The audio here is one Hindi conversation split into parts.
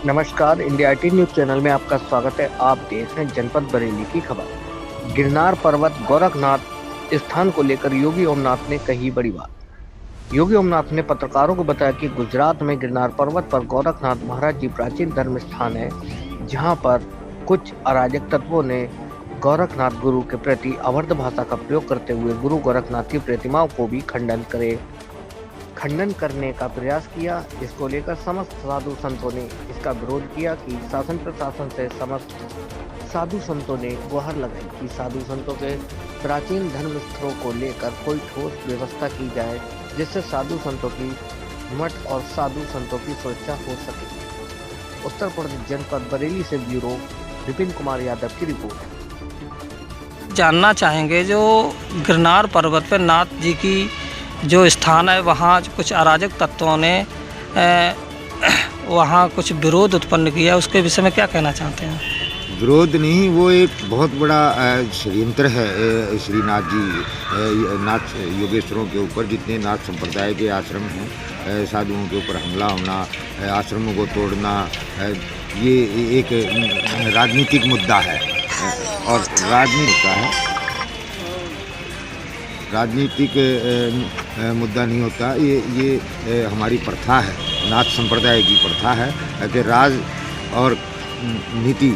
नमस्कार, इंडिया टी न्यूज़ चैनल में आपका स्वागत है। आप देख रहे हैं जनपद बरेली की खबर। गिरनार पर्वत गोरखनाथ स्थान को लेकर योगी ओमनाथ ने कही बड़ी बात। योगी ओमनाथ ने पत्रकारों को बताया कि गुजरात में गिरनार पर्वत पर गोरखनाथ महाराज जी प्राचीन धर्म स्थान है, जहां पर कुछ अराजक तत्वों ने गोरखनाथ गुरु के प्रति अभद्र भाषा का प्रयोग करते हुए गुरु गोरखनाथ की प्रतिमाओं को भी खंडन करने का प्रयास किया। इसको लेकर समस्त साधु संतों ने इसका विरोध किया कि शासन प्रशासन से समस्त साधु संतों ने गुहार लगाई कि साधु संतों के प्राचीन धर्म स्थलों को लेकर कोई ठोस व्यवस्था की जाए, जिससे साधु संतों की मठ और साधु संतों की सुरक्षा हो सके। उत्तर प्रदेश जनपद बरेली से ब्यूरो विपिन कुमार यादव की रिपोर्ट। जानना चाहेंगे जो गिरनार पर्वत पर नाथ जी की जो स्थान है, वहाँ कुछ अराजक तत्वों ने वहाँ कुछ विरोध उत्पन्न किया, उसके विषय में क्या कहना चाहते हैं? विरोध नहीं, वो एक बहुत बड़ा षड्यंत्र है श्रीनाथ जी नाथ योगेश्वरों के ऊपर। जितने नाथ संप्रदाय के आश्रम हैं, साधुओं के ऊपर हमला होना, आश्रमों को तोड़ना, ये एक राजनीतिक मुद्दा है और राजनीतिक मुद्दा नहीं होता। ये हमारी प्रथा है, नाथ संप्रदाय की प्रथा है कि राज और नीति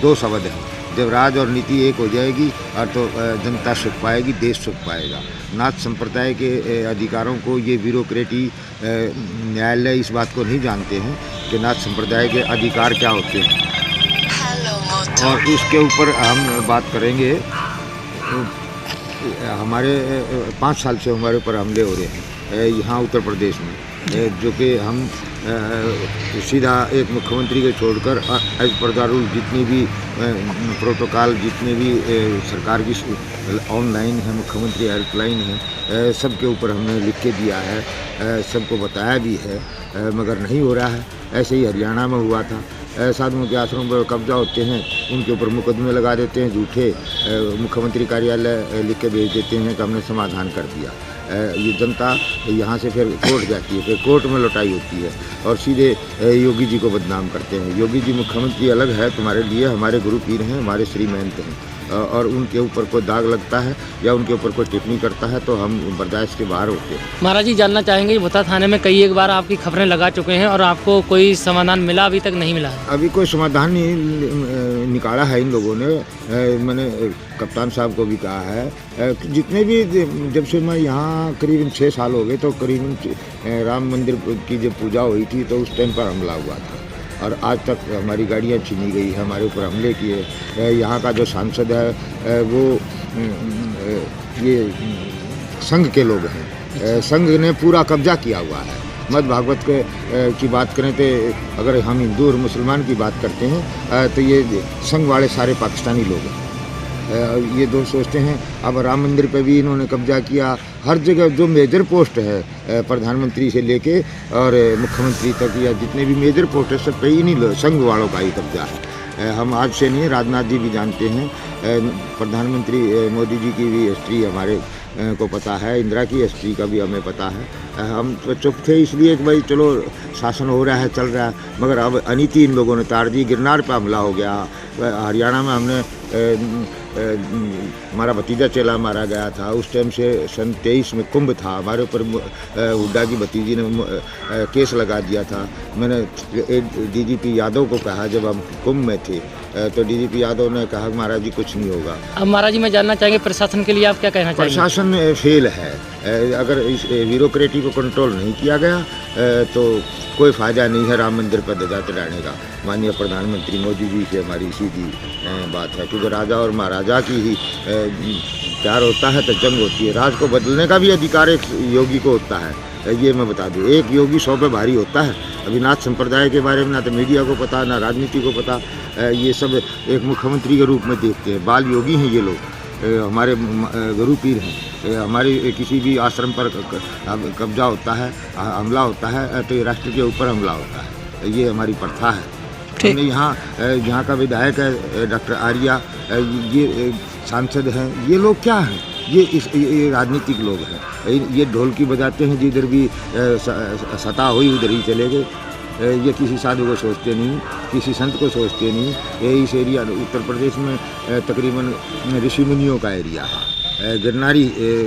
दो शब्द हैं। जब राज और नीति एक हो जाएगी और तो जनता सुख पाएगी, देश सुख पाएगा। नाथ संप्रदाय के अधिकारों को ये ब्यूरोक्रेटी न्यायालय इस बात को नहीं जानते हैं कि नाथ संप्रदाय के अधिकार क्या होते हैं, और इसके ऊपर हम बात करेंगे। हमारे 5 साल से हमारे ऊपर हमले हो रहे हैं यहाँ उत्तर प्रदेश में, जो कि हम सीधा एक मुख्यमंत्री के छोड़कर एज पर द रूल जितनी भी प्रोटोकॉल, जितने भी सरकार की ऑनलाइन है, मुख्यमंत्री हेल्पलाइन है, सब के ऊपर हमने लिख के दिया है, सबको बताया भी है, मगर नहीं हो रहा है। ऐसे ही हरियाणा में हुआ था। साधुओं के आश्रम पर कब्जा होते हैं, उनके ऊपर मुकदमे लगा देते हैं झूठे, मुख्यमंत्री कार्यालय लिख के भेज देते हैं कि हमने समाधान कर दिया। ये जनता यहाँ से फिर कोर्ट जाती है, फिर कोर्ट में लौटाई होती है और सीधे योगी जी को बदनाम करते हैं। योगी जी मुख्यमंत्री अलग है तुम्हारे लिए, हमारे गुरु पीर हैं, हमारे श्री महंत हैं, और उनके ऊपर कोई दाग लगता है या उनके ऊपर कोई टिप्पणी करता है तो हम बर्दाश्त के बाहर होते हैं। महाराज जी, जानना चाहेंगे, भोता थाने में कई एक बार आपकी खबरें लगा चुके हैं और आपको कोई समाधान मिला अभी तक नहीं मिला है? अभी कोई समाधान नहीं निकाला है इन लोगों ने। मैंने कप्तान साहब को भी कहा है, जितने भी, जब से मैं यहाँ करीबन 6 साल हो गए, तो करीबन राम मंदिर की जब पूजा हुई थी तो उस टाइम पर हमला हुआ था और आज तक हमारी गाड़ियाँ छीनी गई है, हमारे ऊपर हमले किए। यहाँ का जो सांसद है वो ये संघ के लोग हैं, संघ ने पूरा कब्जा किया हुआ है। मद भागवत की बात करें तो अगर हम हिंदू और मुसलमान की बात करते हैं तो ये संघ वाले सारे पाकिस्तानी लोग हैं। ये दो सोचते हैं। अब राम मंदिर पे भी इन्होंने कब्जा किया। हर जगह जो मेजर पोस्ट है, प्रधानमंत्री से लेके और मुख्यमंत्री तक, या जितने भी मेजर पोस्ट है, सब पे इन्हीं संघ वालों का ही कब्जा है। हम आज से नहीं, राजनाथ जी भी जानते हैं, प्रधानमंत्री मोदी जी की भी हिस्ट्री हमारे को पता है, इंदिरा की हिस्ट्री का भी हमें पता है। हम तो चुप थे इसलिए कि भाई चलो शासन हो रहा है, चल रहा है, मगर अब अनीति इन लोगों ने तार दी। गिरनार पे हमला हो गया, हरियाणा में हमने हमारा भतीजा चेला मारा गया था। उस टाइम से सन 23 में कुंभ था, हमारे ऊपर हुड्डा की भतीजी ने केस लगा दिया था। मैंने डीजीपी यादव को कहा, जब हम कुंभ में थे तो डीजीपी यादव ने कहा महाराज जी कुछ नहीं होगा। अब महाराज जी, मैं जानना चाहेंगे प्रशासन के लिए आप क्या कहना चाहेंगे? प्रशासन फेल है। अगर इस ब्यूरोक्रेटी को कंट्रोल नहीं किया गया तो कोई फ़ायदा नहीं है राम मंदिर पर ध्वजा चढ़ाने का। माननीय प्रधानमंत्री मोदी जी से हमारी सीधी बात है, क्योंकि राजा और महाराजा की ही प्यार होता है तो जंग होती है। राज को बदलने का भी अधिकार एक योगी को होता है, ये मैं बता दूँ। एक योगी 100 पे भारी होता है। अभी नाथ संप्रदाय के बारे में ना तो मीडिया को पता, ना राजनीति को पता। ये सब एक मुख्यमंत्री के रूप में देखते हैं। बाल योगी हैं ये लोग, हमारे गुरु पीर हैं। हमारे किसी भी आश्रम पर कब्जा होता है, हमला होता है, तो राष्ट्र के ऊपर हमला होता है। ये हमारी प्रथा है। हमने यहाँ का विधायक है डॉक्टर आर्या, ये सांसद हैं, ये लोग क्या हैं? ये राजनीतिक लोग हैं। ये ढोलकी बजाते हैं, जिधर भी सता हुई उधर ही चले गए। ये किसी साधु को सोचते नहीं, किसी संत को सोचते नहीं। ये इस एरिया उत्तर प्रदेश में तकरीबन ऋषि मुनियों का एरिया है। गिरनारी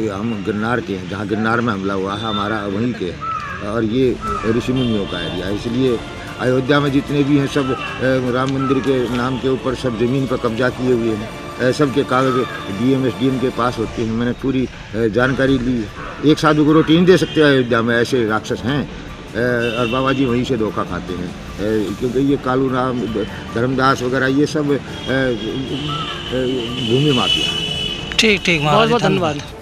हम गिरनार के हैं, जहाँ गिरनार में हमला हुआ है हमारा वहीं के है, और ये ऋषि मुनियों का एरिया है। इसलिए अयोध्या में जितने भी हैं सब राम मंदिर के नाम के ऊपर सब ज़मीन पर कब्जा किए हुए हैं। सबके कागज़ डीएम एसडीएम के पास होते हैं। मैंने पूरी जानकारी ली। एक साधु को रोटी नहीं दे सकते अयोध्या में, ऐसे राक्षस हैं। और बाबा जी वहीं से धोखा खाते हैं, क्योंकि ये कालू राम धर्मदास वगैरह ये सब भूमि माफिया है। ठीक ठीक बहुत महाराज बहुत धन्यवाद। धन्यवाद।